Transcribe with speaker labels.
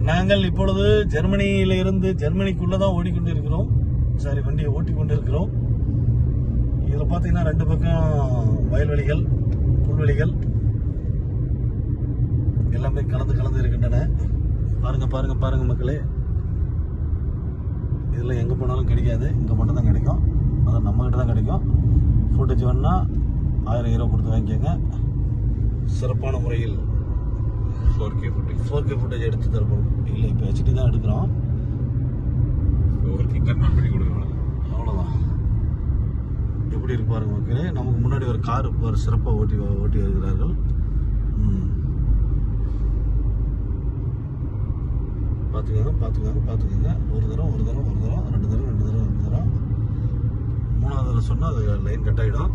Speaker 1: நாங்கள் இப்பொழுது ஜெர்மனியிலிருந்து ஜெர்மனிக்குள்ளதான் ஓடிக்கொண்டிருக்கிறோம். சாரி, வண்டியை ஓட்டிக்கொண்டிருக்கிறோம். இதுல பாத்தீங்கன்னா 2 பக்கம் வயல்வெளிகள், புல்வெளிகள் எல்லாமே கலந்து இருக்கின்றன. பாருங்க மக்களே. இதெல்லாம் எங்க போனாலும் கிடைக்காது, இங்க மட்டும் தான் கிடைக்கும். அதான் நம்ம கிட்ட தான் கிடைக்கும். ஃபுட்டேஜ் வேணா 1000 யூரோ கொடுத்து வாங்கிக்கோங்க. சிறப்பான முறையில் 4K ஃபுட்டேஜ் எடுத்து தரப்போம். இல்லை, இப்போ HD தான் எடுக்கிறோம்.
Speaker 2: 4K கன்வெர்ட் பண்ணி கொடுக்குறோம்.
Speaker 1: அவ்வளோதான். எப்படி இருக்கு பாருங்க மக்களே. நமக்கு முன்னாடி ஒரு கார் ஒரு சிறப்பாக ஓட்டி வருகிறார்கள். பார்த்துக்கோங்க. ஒரு தரம் 2 தரம் 3வது தடவை சொன்னால் அது லைன் கட் ஆகிடும்.